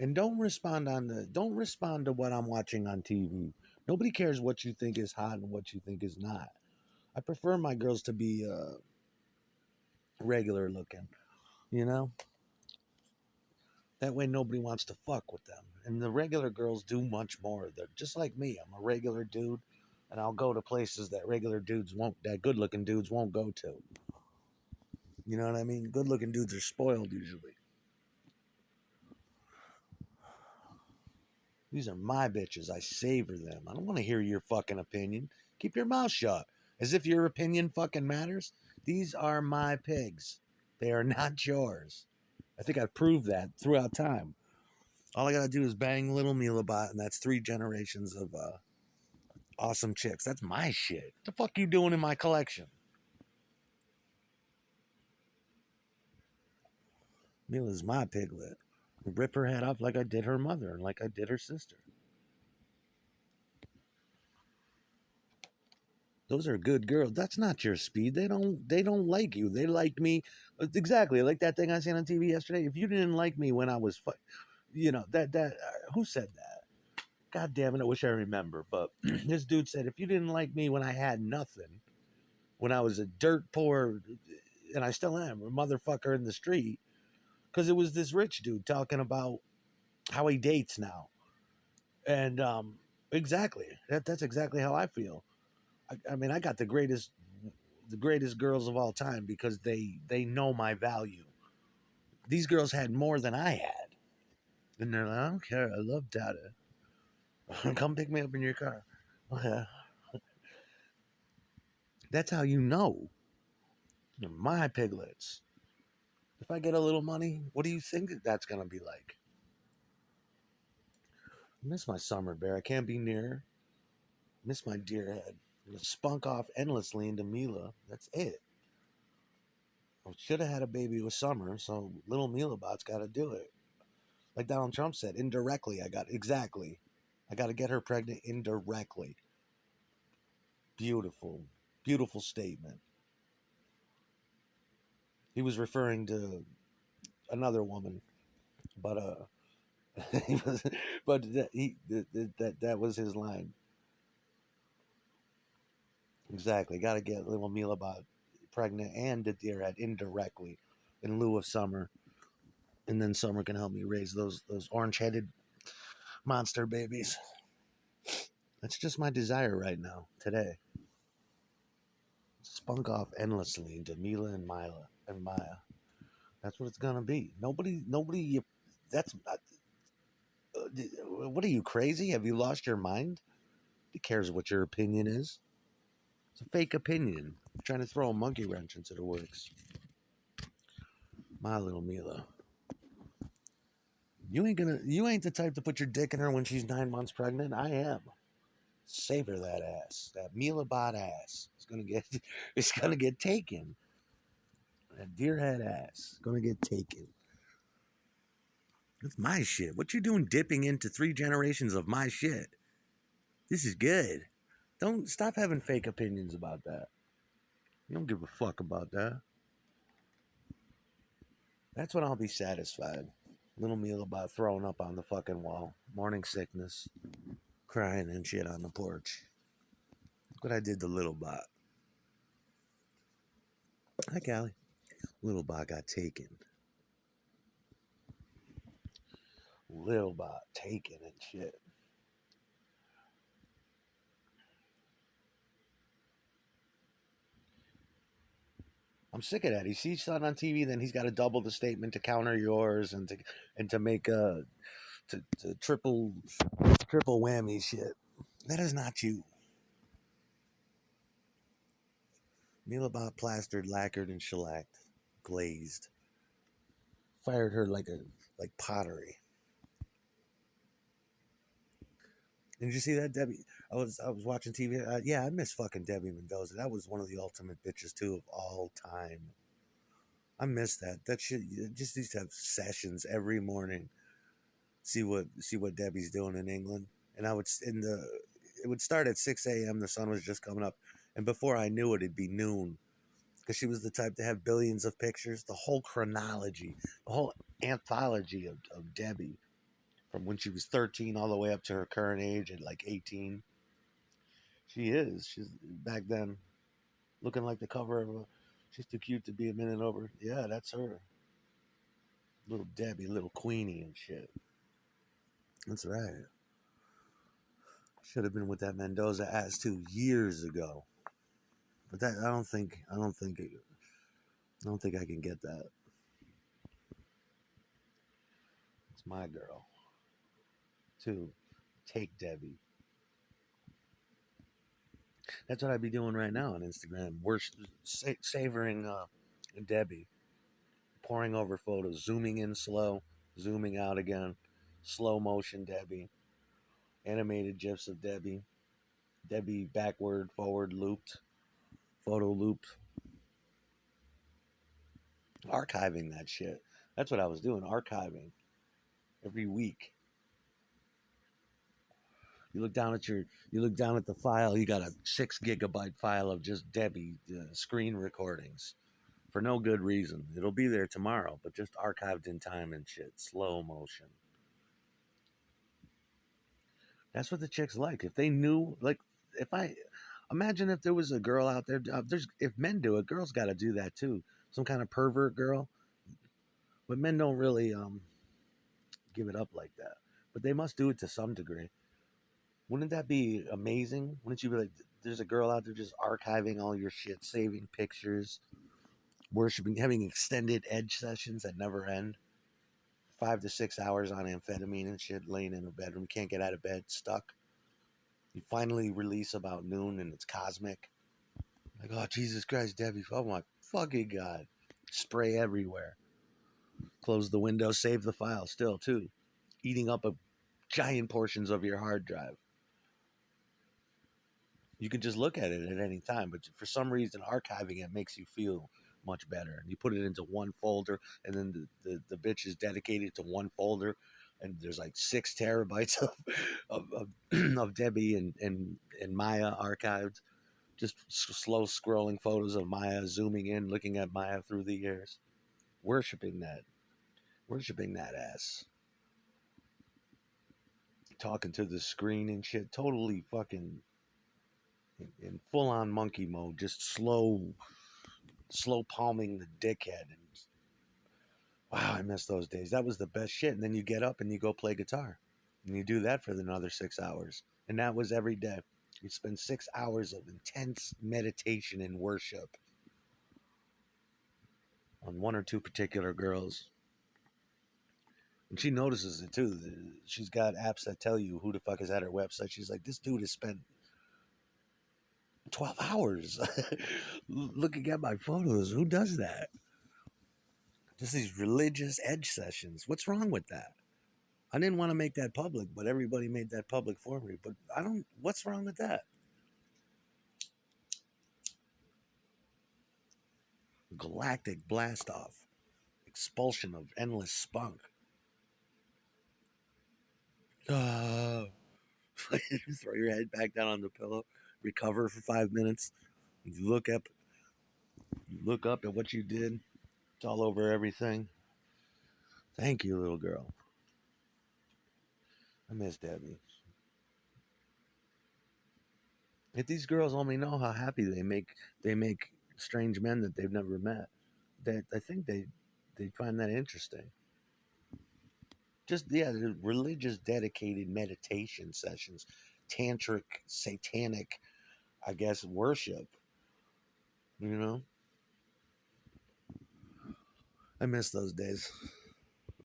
And don't respond to what I'm watching on TV. Nobody cares what you think is hot and what you think is not. I prefer my girls to be regular looking, you know? That way nobody wants to fuck with them. And the regular girls do much more. They're just like me. I'm a regular dude and I'll go to places that good looking dudes won't go to. You know what I mean? Good looking dudes are spoiled usually. These are my bitches. I savor them. I don't want to hear your fucking opinion. Keep your mouth shut. As if your opinion fucking matters. These are my pigs. They are not yours. I think I've proved that throughout time. All I gotta do is bang Little Milabot, and that's 3 generations of awesome chicks. That's my shit. What the fuck you doing in my collection? Mila's my piglet. Rip her head off like I did her mother and like I did her sister. Those are good girls. That's not your speed. They don't like you. They like me. Exactly. Like that thing I seen on TV yesterday. If you didn't like me when I was that who said that? God damn it, I wish I remember. But this dude said if you didn't like me when I had nothing, when I was a dirt poor, and I still am, a motherfucker in the street, because it was this rich dude talking about how he dates now. And exactly. That's exactly how I feel. I mean, I got the greatest girls of all time because they know my value. These girls had more than I had, and they're like, I don't care. I love data. Come pick me up in your car. Okay. That's how you know. They're my piglets. If I get a little money, what do you think that's gonna be like? I miss my summer bear. I can't be near. Miss my deer head. Spunk off endlessly into Mila. That's it. I should have had a baby with Summer, so little Mila Bot's got to do it. Like Donald Trump said, indirectly, exactly. I got to get her pregnant indirectly. Beautiful, beautiful statement. He was referring to another woman, but he was, but that was his line. Exactly. Got to get little Mila Bot pregnant and the deer head indirectly, in lieu of Summer, and then Summer can help me raise those orange headed monster babies. That's just my desire right now, today. Spunk off endlessly into Mila and Mila and Maya. That's what it's gonna be. Nobody. That's what are you crazy? Have you lost your mind? Who cares what your opinion is? It's a fake opinion. You're trying to throw a monkey wrench into the works. My little Mila. You ain't the type to put your dick in her when she's 9 months pregnant. I am. Savor that ass. That Mila bot ass. It's gonna get taken. That deer head ass. Gonna get taken. That's my shit. What you doing dipping into 3 generations of my shit? This is good. Don't stop having fake opinions about that. You don't give a fuck about that. That's when I'll be satisfied. Little meal about throwing up on the fucking wall. Morning sickness. Crying and shit on the porch. Look what I did to Little Bot. Hi, Callie. Little Bot got taken. Little Bot taken and shit. I'm sick of that. He sees something on TV, then he's got to double the statement to counter yours and to make to triple whammy shit. That is not you. Milabot plastered, lacquered, and shellacked, glazed. Fired her like pottery. And did you see that, Debbie? I was watching TV. Yeah, I miss fucking Debbie Mendoza. That was one of the ultimate bitches too of all time. I miss that. That shit. Just used to have sessions every morning. See what Debbie's doing in England, and I would in the it would start at 6 a.m. The sun was just coming up, and before I knew it, it'd be noon. Because she was the type to have billions of pictures, the whole chronology, the whole anthology of Debbie. from when she was 13 all the way up to her current age at like 18. She is. She's back then looking like the cover of a. She's too cute to be a minute over. Yeah, that's her. Little Debbie, little Queenie and shit. That's right. Should have been with that Mendoza ass too years ago. But that I don't think I can get that. It's my girl. Too. Take Debbie. That's what I'd be doing right now on Instagram. We're savoring Debbie, pouring over photos, zooming in slow, zooming out again, slow motion Debbie, animated gifs of Debbie, Debbie backward, forward, looped, photo looped, archiving that shit. That's what I was doing, archiving every week. You look down at the file. You got a 6 gigabyte file of just Debbie screen recordings for no good reason. It'll be there tomorrow, but just archived in time and shit, slow motion. That's what the chicks like. If they knew, like, if I imagine if there was a girl out there, if men do it, girls got to do that too. Some kind of pervert girl, but men don't really give it up like that. But they must do it to some degree. Wouldn't that be amazing? Wouldn't you be like, there's a girl out there just archiving all your shit, saving pictures, worshiping, having extended edge sessions that never end, 5 to 6 hours on amphetamine and shit, laying in a bedroom, can't get out of bed, stuck. You finally release about noon and it's cosmic. Like, oh, Jesus Christ, Debbie, oh my fucking God. Spray everywhere. Close the window, save the file still, too. Eating up giant portions of your hard drive. You can just look at it at any time, but for some reason, archiving it makes you feel much better. You put it into one folder, and then the bitch is dedicated to one folder, and there's like 6 terabytes of Debbie and Maya archived. Just slow scrolling photos of Maya, zooming in, looking at Maya through the years, worshiping that ass, talking to the screen and shit, totally fucking in full on monkey mode, just slow palming the dickhead. And wow, I miss those days. That was the best shit. And then you get up and you go play guitar, and you do that for another 6 hours, and that was every day. You spend 6 hours of intense meditation and worship on one or two particular girls. And she notices it too. She's got apps that tell you who the fuck is at her website. She's like, this dude has spent 12 hours looking at my photos. Who does that? Just these religious edge sessions. What's wrong with that? I didn't want to make that public, but everybody made that public for me. But what's wrong with that? Galactic blast off. Expulsion of endless spunk. Throw your head back down on the pillow. Recover for 5 minutes. You look up at what you did. It's all over everything. Thank you, little girl. I miss Debbie. If these girls only know how happy they make strange men that they've never met, that I think they find that interesting. Just the religious dedicated meditation sessions, tantric, satanic, I guess, worship. You know, I miss those days.